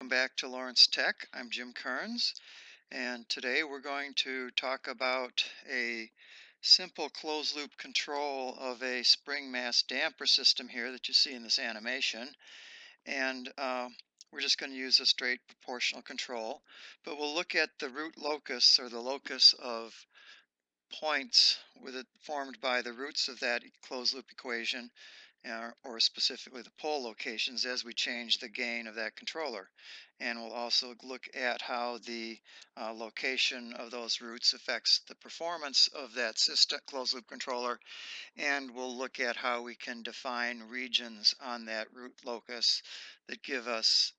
Welcome back to Lawrence Tech. I'm Jim Kearns, and today we're going to talk about a simple closed-loop control of a spring mass damper system here that you see in this animation. And we're just going to use a straight proportional control, but we'll look at the root locus, or the locus of points with it formed by the roots of that closed-loop equation, or specifically the pole locations, as we change the gain of that controller. And we'll also look at how the location of those roots affects the performance of that system closed loop controller, and we'll look at how we can define regions on that root locus that give us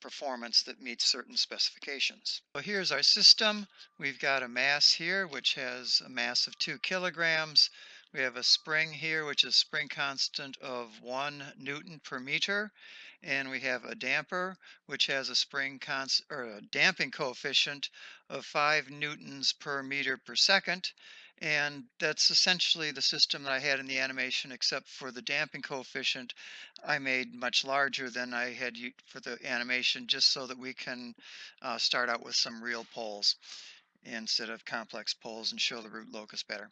performance that meets certain specifications. So here's our system. We've got a mass here which has a mass of 2 kilograms. We have a spring here which is spring constant of 1 Newton per meter, and we have a damper which has a spring constant or a damping coefficient of 5 newtons per meter per second. And that's essentially the system that I had in the animation, except for the damping coefficient I made much larger than I had for the animation, just so that we can start out with some real poles instead of complex poles and show the root locus better.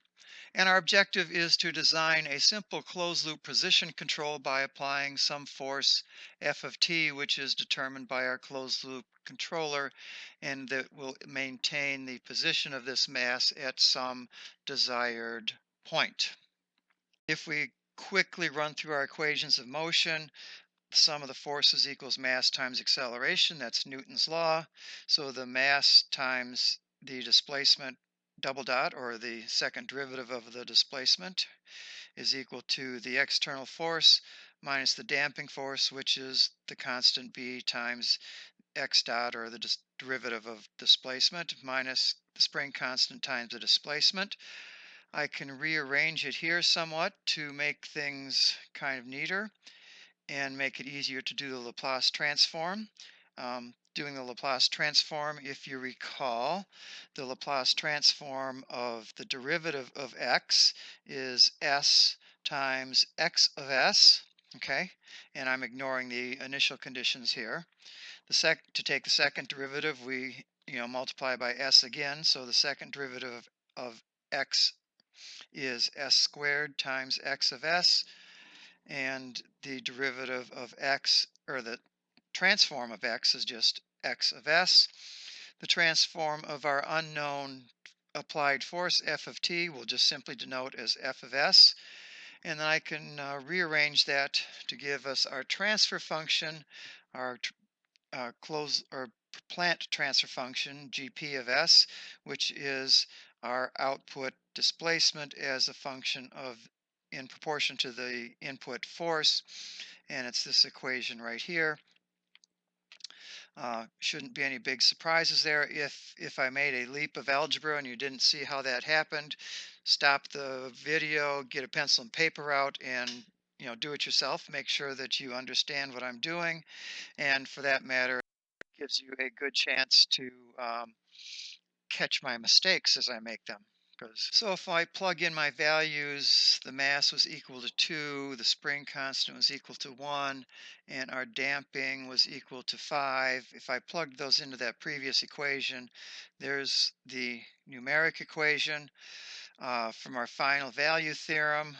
And our objective is to design a simple closed-loop position control by applying some force F of t, which is determined by our closed-loop controller, and that will maintain the position of this mass at some desired point. If we quickly run through our equations of motion, the sum of the forces equals mass times acceleration. That's Newton's law. So the mass times the displacement double dot, or the second derivative of the displacement, is equal to the external force minus the damping force, which is the constant b times x dot, or the derivative of displacement, minus the spring constant times the displacement. I can rearrange it here somewhat to make things kind of neater and make it easier to do the Laplace transform. Doing the Laplace transform, if you recall, the Laplace transform of the derivative of x is s times x of s, okay? And I'm ignoring the initial conditions here. To take the second derivative, we multiply by s again, so the second derivative of x is s squared times x of s, and the derivative of x, or the transform of x, is just x of s. The transform of our unknown applied force, F of t, will just simply denote as F of s. And then I can rearrange that to give us our transfer function, our plant transfer function, GP of s, which is our output displacement as a function of in proportion to the input force, and it's this equation right here. Shouldn't be any big surprises there. If I made a leap of algebra and you didn't see how that happened, stop the video, get a pencil and paper out, and do it yourself. Make sure that you understand what I'm doing, and for that matter, it gives you a good chance to catch my mistakes as I make them. So if I plug in my values, the mass was equal to 2, the spring constant was equal to 1, and our damping was equal to 5. If I plugged those into that previous equation, there's the numeric equation. From our final value theorem,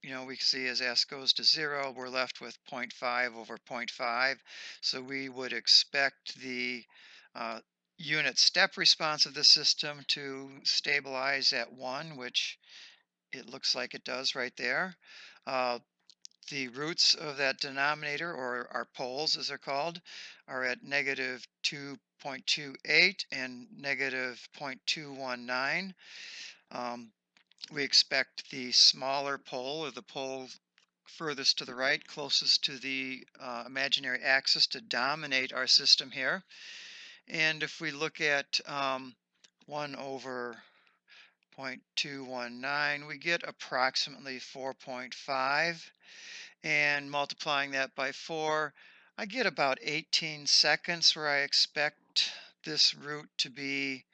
we see as s goes to 0, we're left with 0.5 over 0.5. So we would expect the unit step response of the system to stabilize at 1, which it looks like it does right there. The roots of that denominator, or our poles as they're called, are at negative 2.28 and negative 0.219. We expect the smaller pole, or the pole furthest to the right, closest to the imaginary axis, to dominate our system here. And if we look at 1 over 0.219, we get approximately 4.5. And multiplying that by 4, I get about 18 seconds where I expect this root to be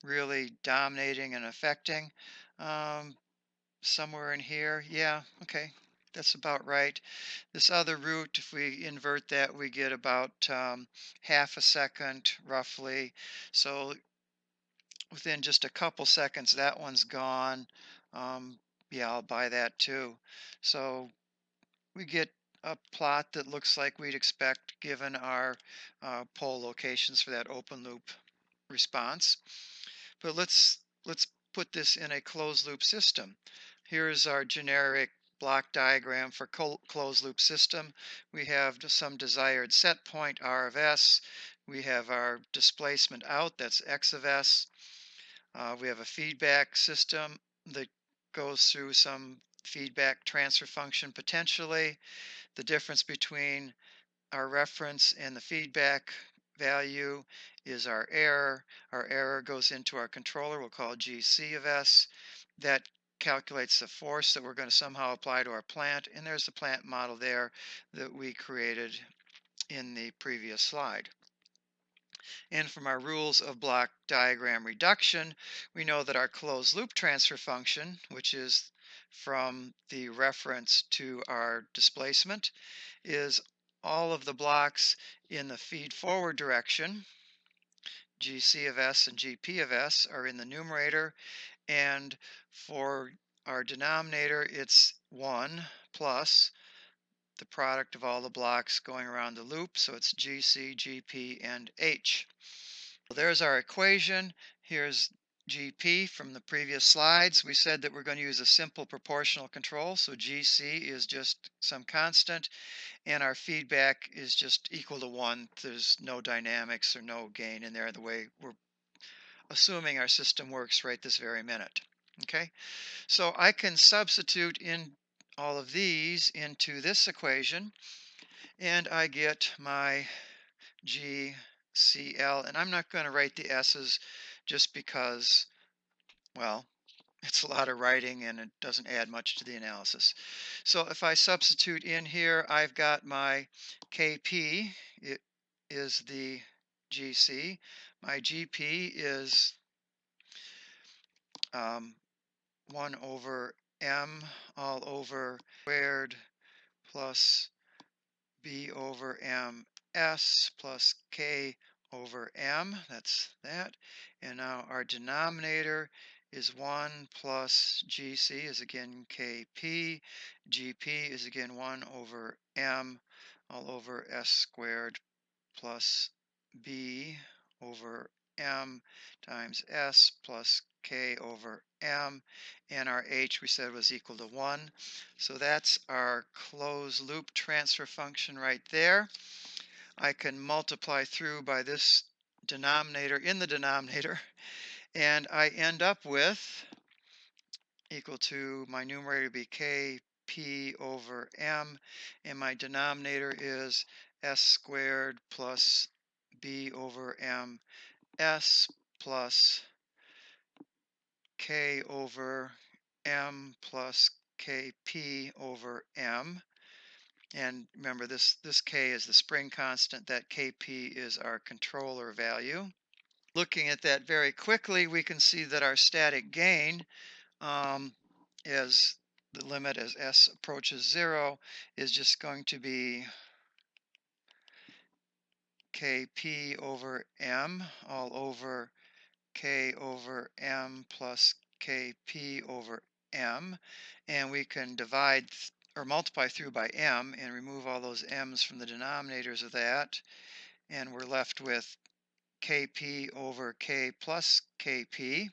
really dominating and affecting. Somewhere in here. Yeah, okay. That's about right. This other root, if we invert that, we get about half a second roughly. So within just a couple seconds, that one's gone. Um, yeah, I'll buy that too. So we get a plot that looks like we'd expect given our pole locations for that open loop response. But let's put this in a closed loop system. Here's our generic block diagram for closed loop system. We have some desired set point R of S. We have our displacement out, that's X of S. We have a feedback system that goes through some feedback transfer function potentially. The difference between our reference and the feedback value is our error. Our error goes into our controller, we'll call GC of S. That calculates the force that we're going to somehow apply to our plant, and there's the plant model there that we created in the previous slide. And from our rules of block diagram reduction, we know that our closed loop transfer function, which is from the reference to our displacement, is all of the blocks in the feed forward direction. GC of S and GP of S are in the numerator, and for our denominator, it's 1 plus the product of all the blocks going around the loop, so it's GC, GP, and H. Well, there's our equation. Here's GP from the previous slides. We said that we're going to use a simple proportional control, so GC is just some constant, and our feedback is just equal to 1. There's no dynamics or no gain in there the way we're assuming our system works right this very minute. Okay, so I can substitute in all of these into this equation, and I get my GCL, and I'm not going to write the S's just because, well, it's a lot of writing and it doesn't add much to the analysis. So if I substitute in here, I've got my KP, it is the GC. My GP is 1 over M all over squared plus B over M S plus K over M. That's that. And now our denominator is 1 plus GC is again KP. GP is again 1 over M all over S squared plus B over M times S plus K over M, and our H we said was equal to 1. So that's our closed loop transfer function right there. I can multiply through by this denominator in the denominator, and I end up with equal to my numerator be Kp over M, and my denominator is S squared plus B over M S plus K over M plus Kp over M. And remember, this K is the spring constant, that Kp is our controller value. Looking at that very quickly, we can see that our static gain, as the limit as S approaches 0, is just going to be Kp over M all over K over M plus Kp over M, and we can divide or multiply through by M and remove all those M's from the denominators of that, and we're left with Kp over K plus Kp.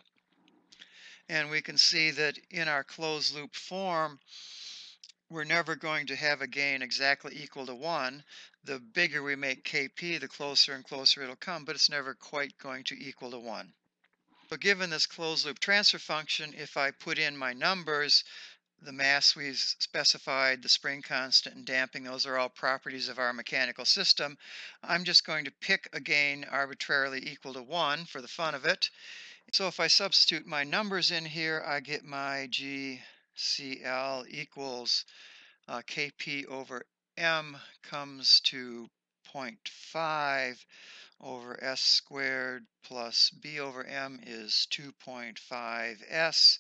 And we can see that in our closed loop form, we're never going to have a gain exactly equal to 1. The bigger we make Kp, the closer and closer it'll come, but it's never quite going to equal to 1. So given this closed loop transfer function, if I put in my numbers, the mass we've specified, the spring constant, and damping, those are all properties of our mechanical system. I'm just going to pick a gain arbitrarily equal to 1 for the fun of it. So if I substitute my numbers in here, I get my GCL equals Kp over M comes to 0.5 over S squared plus B over M is 2.5S,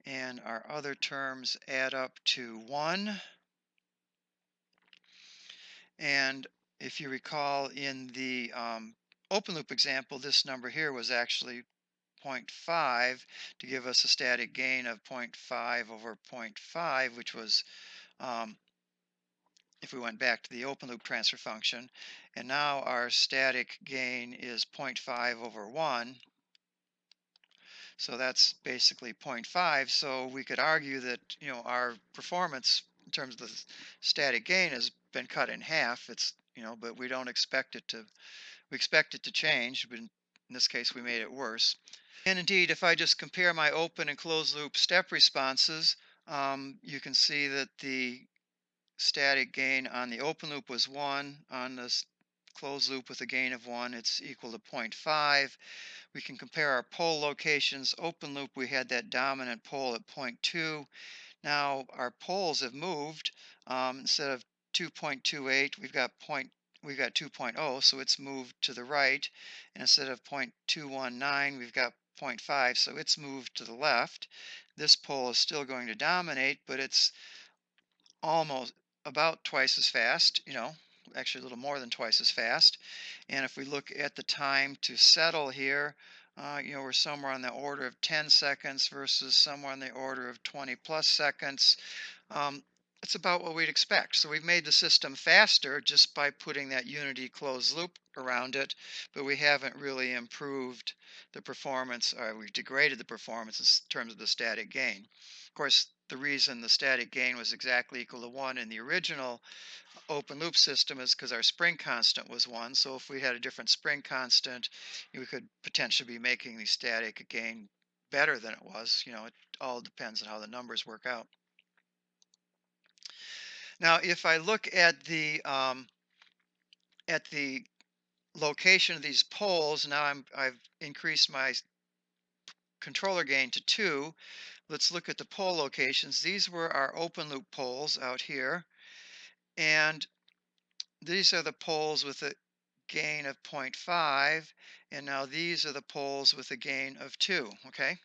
and our other terms add up to 1. And if you recall in the open loop example, this number here was actually 0.5 to give us a static gain of 0.5 over 0.5, which was if we went back to the open loop transfer function. And now our static gain is 0.5 over 1. So that's basically zero point 0.5. So we could argue that, our performance in terms of the static gain has been cut in half. But we don't expect it to, we expect it to change, but in this case we made it worse. And indeed, if I just compare my open and closed loop step responses, you can see that the static gain on the open loop was 1. On the closed loop with a gain of 1, it's equal to 0.5. We can compare our pole locations. Open loop, we had that dominant pole at 0.2. Now our poles have moved. Instead of 2.28, we've got 2.0, so it's moved to the right. And instead of 0.219, we've got 0.5, so it's moved to the left. This pole is still going to dominate, but it's almost about twice as fast, actually a little more than twice as fast. And if we look at the time to settle here, we're somewhere on the order of 10 seconds versus somewhere on the order of 20 plus seconds. Um, it's about what we'd expect. So we've made the system faster just by putting that unity closed loop around it, but we haven't really improved the performance, or we've degraded the performance in terms of the static gain. Of course, the reason the static gain was exactly equal to 1 in the original open loop system is because our spring constant was 1. So if we had a different spring constant, we could potentially be making the static gain better than it was. It all depends on how the numbers work out. Now, if I look at the location of these poles, now I've increased my controller gain to 2. Let's look at the pole locations. These were our open loop poles out here, and these are the poles with a gain of 0.5, and now these are the poles with a gain of 2. Okay,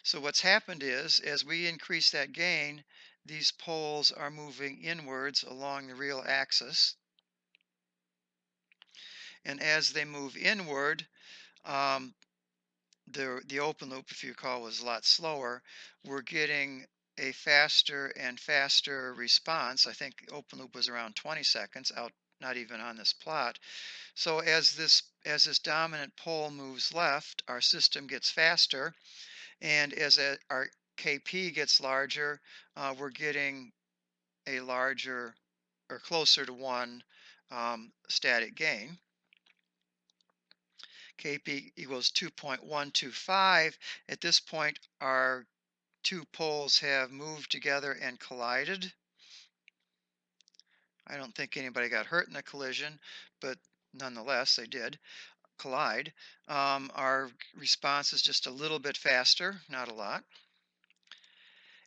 so what's happened is, as we increase that gain, these poles are moving inwards along the real axis. And as they move inward, um, the open loop, if you recall, was a lot slower. We're getting a faster and faster response. I think open loop was around 20 seconds out, not even on this plot. So as this dominant pole moves left, our system gets faster, and as our KP gets larger, we're getting a larger or closer to 1 static gain. Kp equals 2.125. At this point, our two poles have moved together and collided. I don't think anybody got hurt in the collision, but nonetheless, they did collide. Our response is just a little bit faster, not a lot.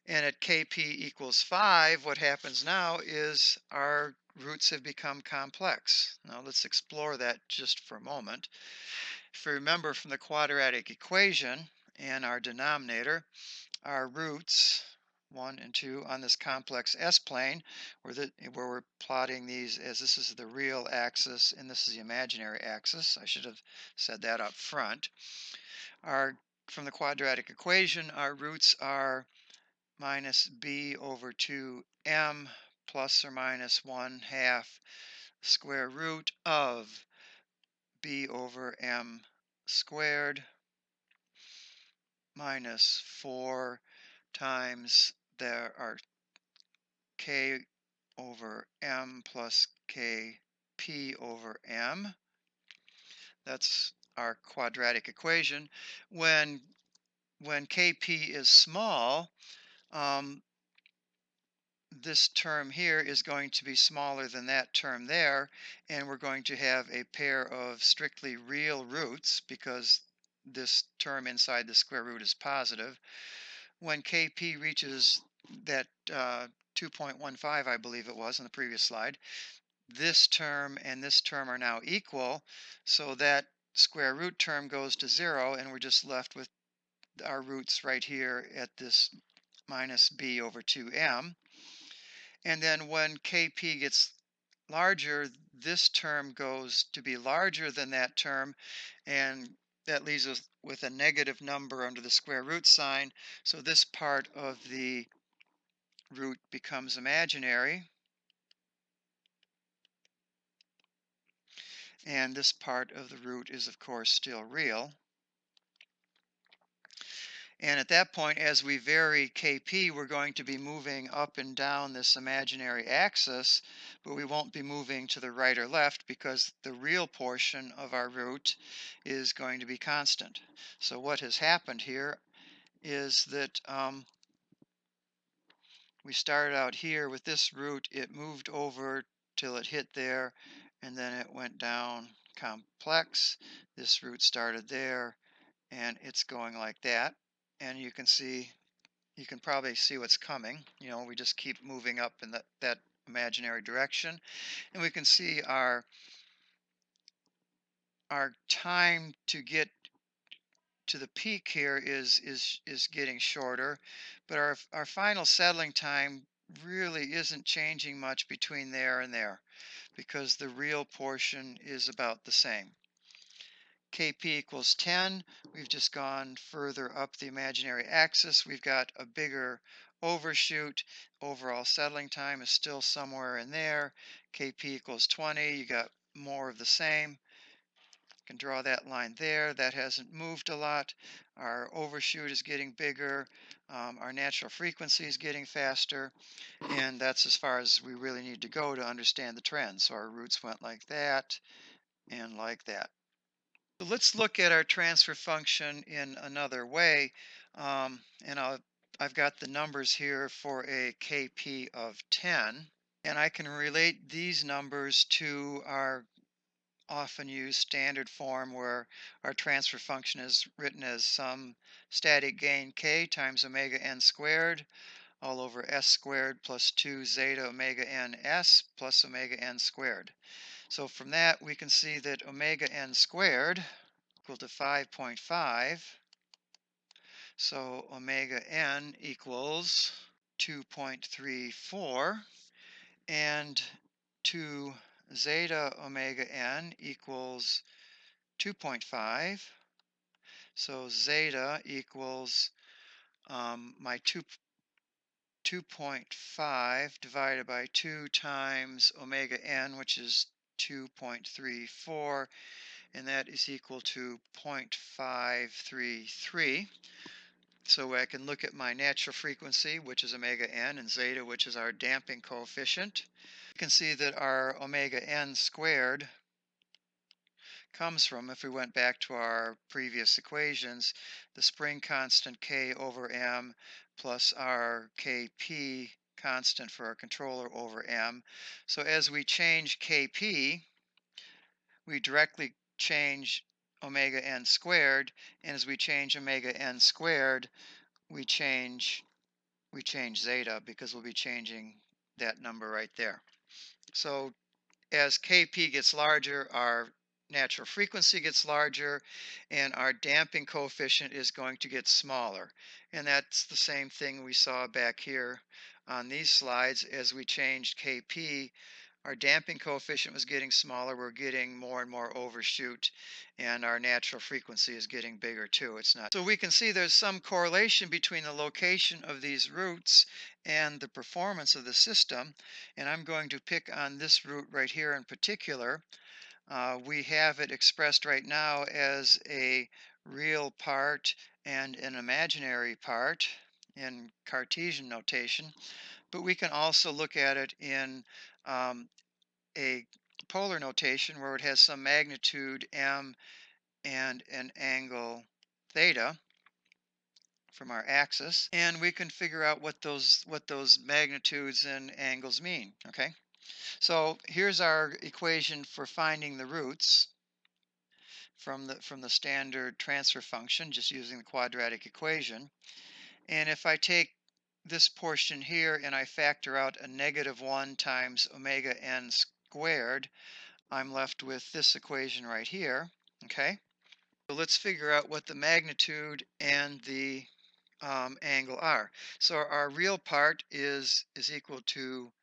And at Kp equals 5, what happens now is our roots have become complex. Now let's explore that just for a moment. If you remember from the quadratic equation and our denominator, our roots 1 and 2 on this complex S-plane, where we're plotting these as this is the real axis and this is the imaginary axis. I should have said that up front. From the quadratic equation, our roots are minus b over 2m plus or minus 1/2 square root of b over m squared minus 4 times there are k over m plus kp over m. That's our quadratic equation. When kp is small, this term here is going to be smaller than that term there, and we're going to have a pair of strictly real roots because this term inside the square root is positive. When kp reaches that 2.15, I believe it was in the previous slide, this term and this term are now equal, so that square root term goes to 0, and we're just left with our roots right here at this minus b over 2m. And then when kp gets larger, this term goes to be larger than that term, and that leaves us with a negative number under the square root sign. So this part of the root becomes imaginary, and this part of the root is, of course, still real. And at that point, as we vary kp, we're going to be moving up and down this imaginary axis, but we won't be moving to the right or left because the real portion of our root is going to be constant. So what has happened here is that we started out here with this root, it moved over till it hit there, and then it went down complex. This root started there, and it's going like that. And you can probably see what's coming. We just keep moving up in that imaginary direction, and we can see our time to get to the peak here is getting shorter, but our final settling time really isn't changing much between there and there because the real portion is about the same. Kp equals 10. We've just gone further up the imaginary axis. We've got a bigger overshoot. Overall settling time is still somewhere in there. Kp equals 20. You got more of the same. Can draw that line there. That hasn't moved a lot. Our overshoot is getting bigger. Our natural frequency is getting faster. And that's as far as we really need to go to understand the trend. So our roots went like that and like that. So let's look at our transfer function in another way. And I've got the numbers here for a Kp of 10. And I can relate these numbers to our often used standard form where our transfer function is written as some static gain k times omega n squared all over s squared plus 2 zeta omega n s plus omega n squared. So from that we can see that omega n squared equal to 5.5. So omega n equals 2.34, and 2 zeta omega n equals 2.5. So zeta equals my 2.5 divided by 2 times omega n, which is 2.34, and that is equal to 0.533. So I can look at my natural frequency, which is omega n, and zeta, which is our damping coefficient. You can see that our omega n squared comes from, if we went back to our previous equations, the spring constant k over m plus our kp constant for our controller over m. So as we change kp, we directly change omega n squared, and as we change omega n squared, we change zeta because we'll be changing that number right there. So as Kp gets larger, our natural frequency gets larger, and our damping coefficient is going to get smaller. And that's the same thing we saw back here on these slides. As we changed Kp, our damping coefficient was getting smaller. We're getting more and more overshoot, and our natural frequency is getting bigger too. It's not. So we can see there's some correlation between the location of these roots and the performance of the system. And I'm going to pick on this root right here in particular. We have it expressed right now as a real part and an imaginary part in Cartesian notation, but we can also look at it in a polar notation where it has some magnitude m and an angle theta from our axis, and we can figure out what those magnitudes and angles mean. Okay, so here's our equation for finding the roots from the standard transfer function, just using the quadratic equation. And if I take this portion here and I factor out a -1 times omega n squared, I'm left with this equation right here. Okay, so let's figure out what the magnitude and the angle are. So our real part is equal to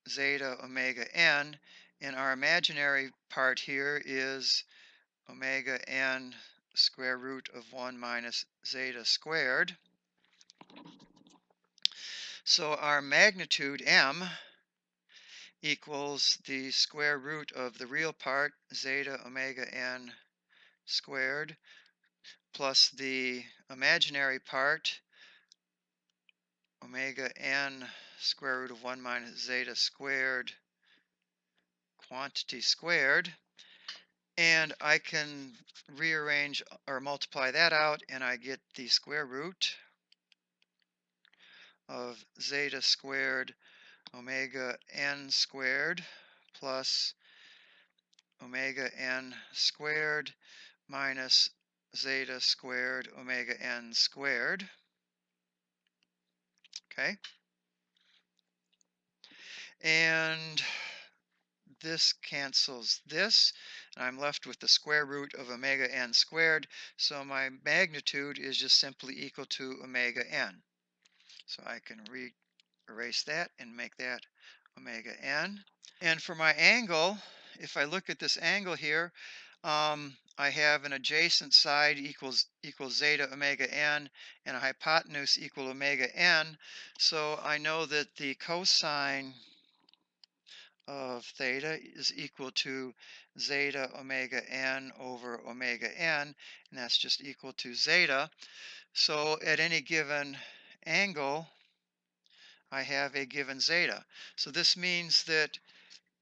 zeta omega n, and our imaginary part here is omega n square root of 1 minus zeta squared. So our magnitude m equals the square root of the real part, zeta omega n squared, plus the imaginary part, omega n square root of 1 minus zeta squared, quantity squared. And I can rearrange or multiply that out, and I get the square root of zeta squared omega n squared plus omega n squared minus zeta squared omega n squared. Okay, and this cancels this, and I'm left with the square root of omega n squared, so my magnitude is just simply equal to omega n. So I can erase that and make that omega n. And for my angle, if I look at this angle here, I have an adjacent side equals zeta omega n and a hypotenuse equal omega n. So I know that the cosine of theta is equal to zeta omega n over omega n, and that's just equal to zeta. So at any given angle, I have a given zeta. So this means that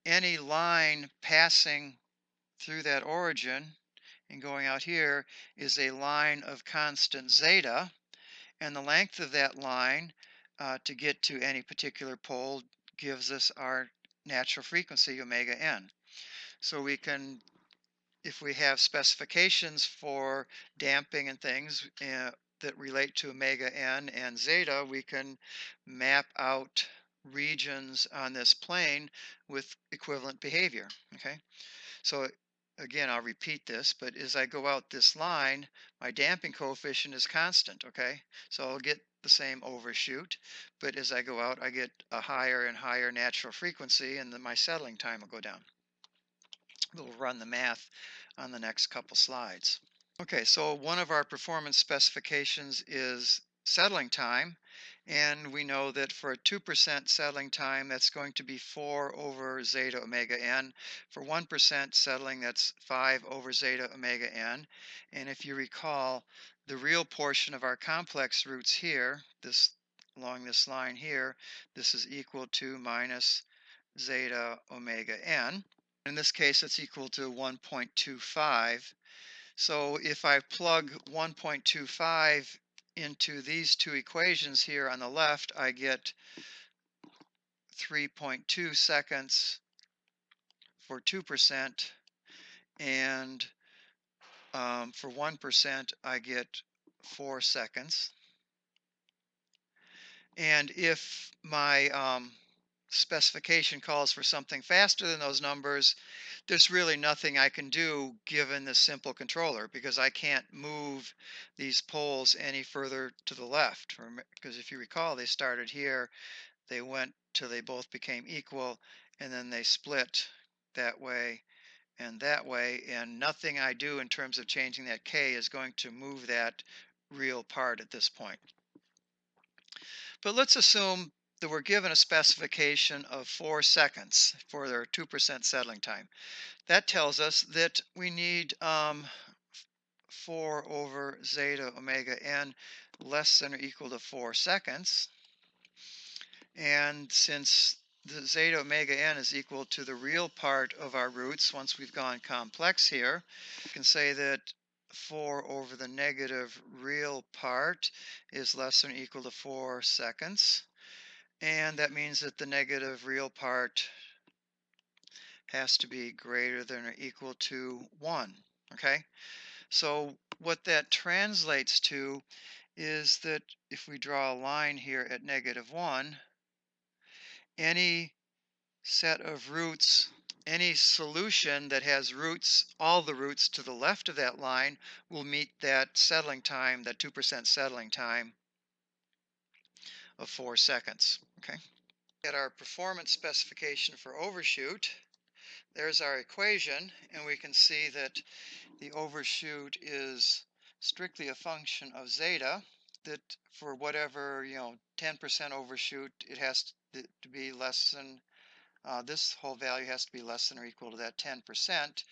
any line passing through that origin and going out here is a line of constant zeta, and the length of that line to get to any particular pole gives us our natural frequency omega n. So we can, if we have specifications for damping and things that relate to omega n and zeta, we can map out regions on this plane with equivalent behavior. Okay, so again, I'll repeat this, but as I go out this line, my damping coefficient is constant. Okay, so I'll get the same overshoot, but as I go out, I get a higher and higher natural frequency, and then my settling time will go down. We'll run the math on the next couple slides. Okay, so one of our performance specifications is settling time, and we know that for a 2% settling time, that's going to be 4 over zeta omega n. For 1% settling, that's 5 over zeta omega n. And if you recall, the real portion of our complex roots here, this along this line here, this is equal to minus zeta omega n. In this case, it's equal to 1.25. So if I plug 1.25 into these two equations here on the left, I get 3.2 seconds for 2%, and for 1%, I get 4 seconds. And if my specification calls for something faster than those numbers, there's really nothing I can do given this simple controller, because I can't move these poles any further to the left. Because if you recall, they started here, they went till they both became equal, and then they split that way, and nothing I do in terms of changing that k is going to move that real part at this point. But let's assume that we're given a specification of 4 seconds for their 2% settling time. That tells us that we need 4 over zeta omega n less than or equal to 4 seconds. And since the zeta omega n is equal to the real part of our roots, once we've gone complex here, we can say that 4 over the negative real part is less than or equal to 4 seconds. And that means that the negative real part has to be greater than or equal to 1. Okay? So what that translates to is that if we draw a line here at -1, any set of roots, any solution that has roots, all the roots to the left of that line, will meet that settling time, that 2% settling time of 4 seconds. Okay? At our performance specification for overshoot, there's our equation, and we can see that the overshoot is strictly a function of zeta, that for whatever, 10% overshoot, it has to be less than, this whole value has to be less than or equal to that 10%.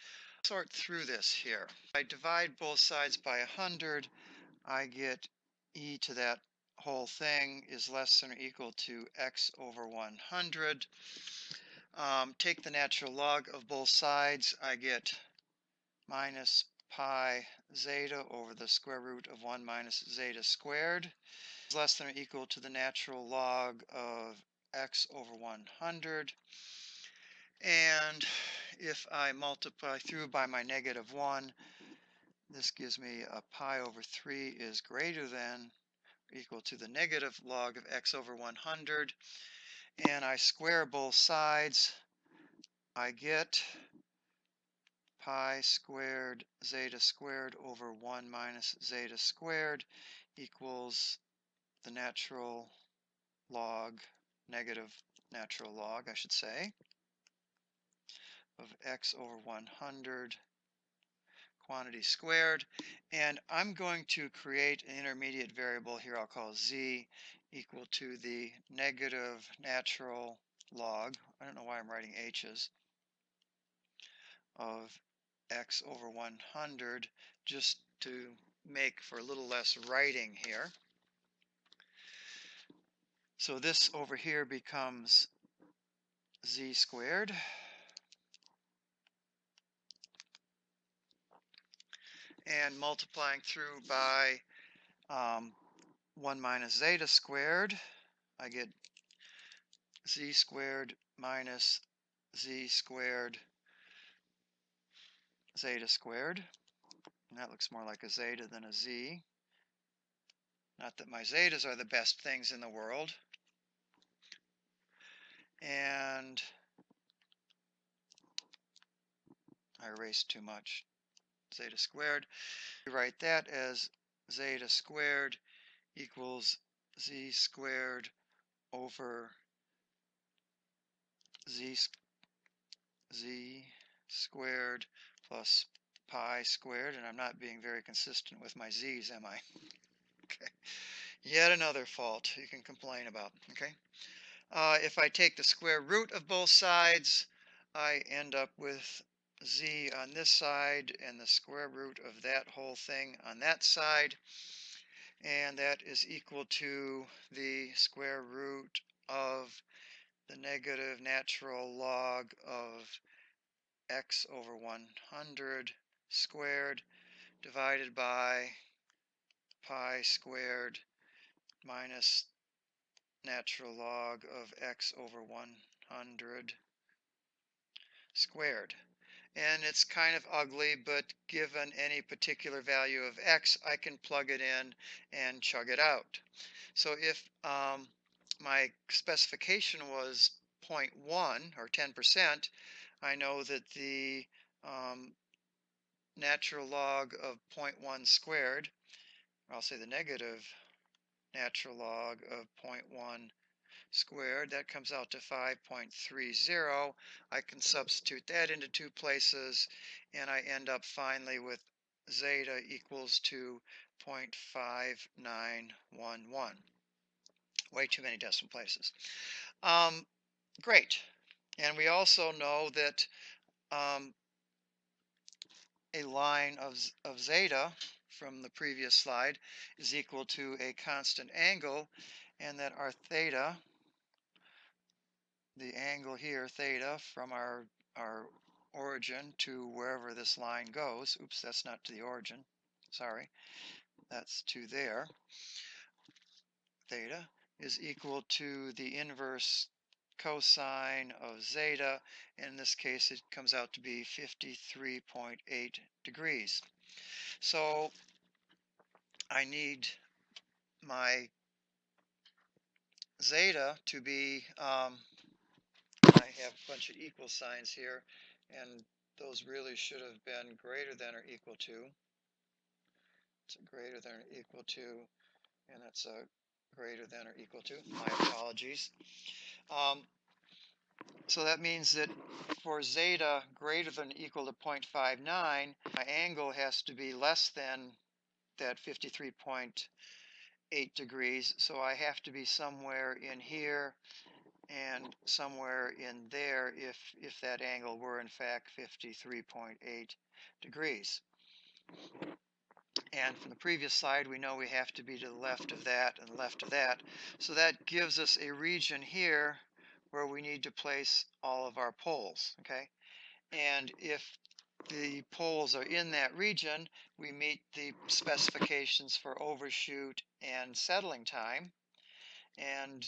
Sort through this here. I divide both sides by 100, I get e to that whole thing is less than or equal to x over 100. Take the natural log of both sides, I get minus pi zeta over the square root of 1 minus zeta squared is less than or equal to the natural log of x over 100. And if I multiply through by my -1, this gives me a pi over 3 is greater than or equal to the negative log of x over 100. And I square both sides, I get pi squared zeta squared over 1 minus zeta squared equals the natural log, negative natural log, I should say, of x over 100 quantity squared. And I'm going to create an intermediate variable here I'll call z equal to the negative natural log, I don't know why I'm writing h's, of x over 100, just to make for a little less writing here. So this over here becomes z squared, and multiplying through by 1 minus zeta squared, I get z squared minus z squared zeta squared, and that looks more like a zeta than a z. Not that my zetas are the best things in the world. And I erased too much. Zeta squared. We write that as zeta squared equals z squared over z squared plus pi squared, and I'm not being very consistent with my z's, am I? Okay. Yet another fault you can complain about. Okay. If I take the square root of both sides, I end up with z on this side and the square root of that whole thing on that side, and that is equal to the square root of the negative natural log of x over 100 squared divided by pi squared minus natural log of x over 100 squared. And it's kind of ugly, but given any particular value of x, I can plug it in and chug it out. So if my specification was 0.1 or 10%, I know that the natural log of 0.1 squared, or I'll say the negative natural log of 0.1 squared, that comes out to 5.30. I can substitute that into two places, and I end up finally with zeta equals to 0.5911. Way too many decimal places. Great. And we also know that a line of zeta from the previous slide is equal to a constant angle, and that our theta, the angle here, theta, from our origin to wherever this line goes, oops, that's not to the origin, sorry, that's to there, theta is equal to the inverse cosine of zeta. In this case, it comes out to be 53.8 degrees. So I need my zeta to be, I have a bunch of equal signs here, and those really should have been greater than or equal to. It's a greater than or equal to, and that's a greater than or equal to. My apologies. So that means that for zeta greater than or equal to 0.59, my angle has to be less than that 53.8 degrees. So I have to be somewhere in here and somewhere in there if that angle were in fact 53.8 degrees. And from the previous slide, we know we have to be to the left of that and left of that. So that gives us a region here where we need to place all of our poles, okay? And if the poles are in that region, we meet the specifications for overshoot and settling time. And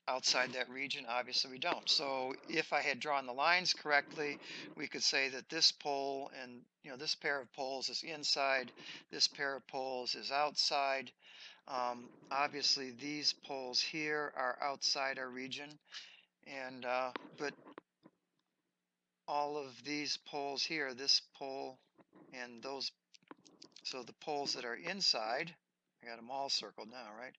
outside that region, obviously we don't. So if I had drawn the lines correctly, we could say that this pole and this pair of poles is inside, this pair of poles is outside. Obviously these poles here are outside our region, and but all of these poles here, this pole and those, so the poles that are inside, I got them all circled now, right?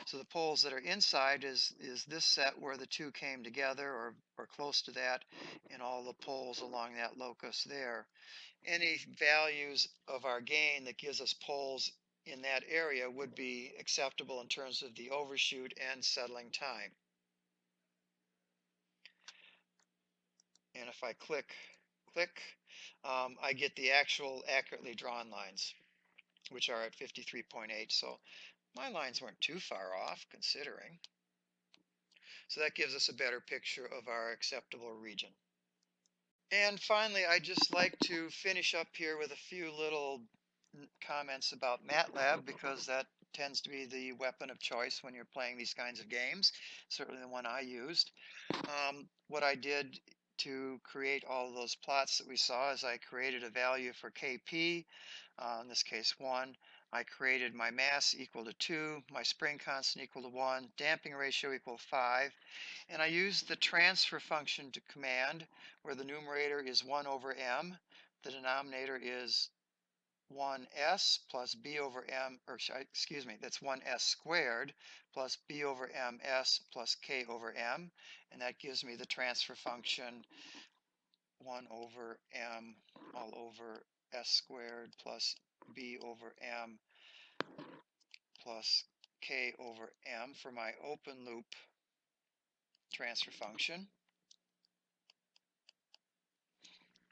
So the poles that are inside is this set where the two came together, or close to that, and all the poles along that locus there. Any values of our gain that gives us poles in that area would be acceptable in terms of the overshoot and settling time. And if I click, I get the actual accurately drawn lines, which are at 53.8. So my lines weren't too far off considering. So that gives us a better picture of our acceptable region. And finally, I'd just like to finish up here with a few little comments about Matlab, because that tends to be the weapon of choice when you're playing these kinds of games, certainly the one I used. What I did to create all of those plots that we saw is I created a value for Kp, in this case 1. I created my mass equal to 2, my spring constant equal to 1, damping ratio equal to 5, and I used the transfer function to command, where the numerator is 1 over m, the denominator is 1s plus b over m, or excuse me, that's 1s squared plus b over ms plus k over m, and that gives me the transfer function 1 over m all over s squared plus b over m plus k over m for my open loop transfer function,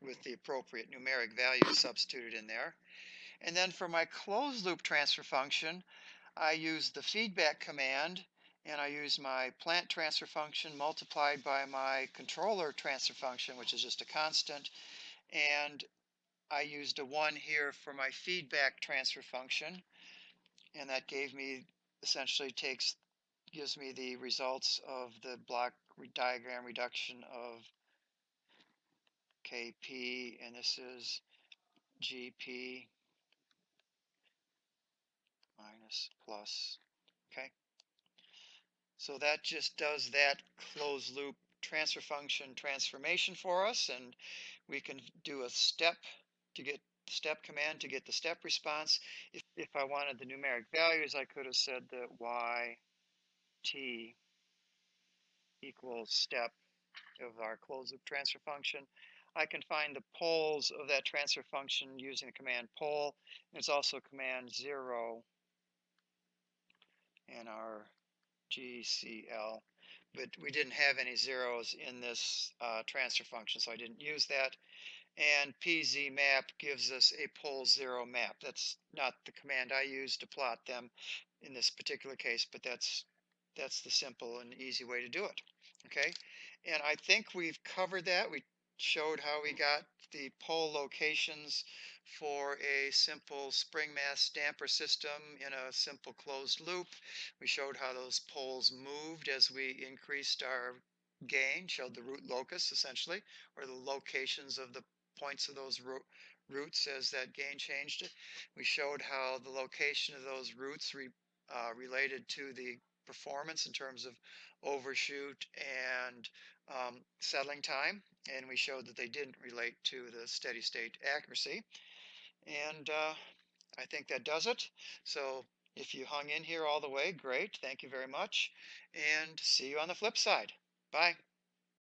with the appropriate numeric values substituted in there. And then for my closed loop transfer function, I use the feedback command, and I use my plant transfer function multiplied by my controller transfer function, which is just a constant, and I used a 1 here for my feedback transfer function, and that gave me, essentially gives me the results of the block diagram reduction of Kp, and this is Gp minus plus. Okay, so that just does that closed loop transfer function transformation for us, and we can do a step command to get the step response. If I wanted the numeric values, I could have said that y t equals step of our closed loop transfer function. I can find the poles of that transfer function using the command pole, and it's also command 0 in our GCL, but we didn't have any zeros in this transfer function, so I didn't use that. And PZMap gives us a pole zero map. That's not the command I use to plot them in this particular case, but that's the simple and easy way to do it. Okay, and I think we've covered that. We showed how we got the pole locations for a simple spring mass damper system in a simple closed loop. We showed how those poles moved as we increased our gain, showed the root locus essentially, or the locations of the points of those roots as that gain changed. We showed how the location of those roots related to the performance in terms of overshoot and settling time, and we showed that they didn't relate to the steady state accuracy. And I think that does it. So If you hung in here all the way, great. Thank you very much. And see you on the flip side. Bye.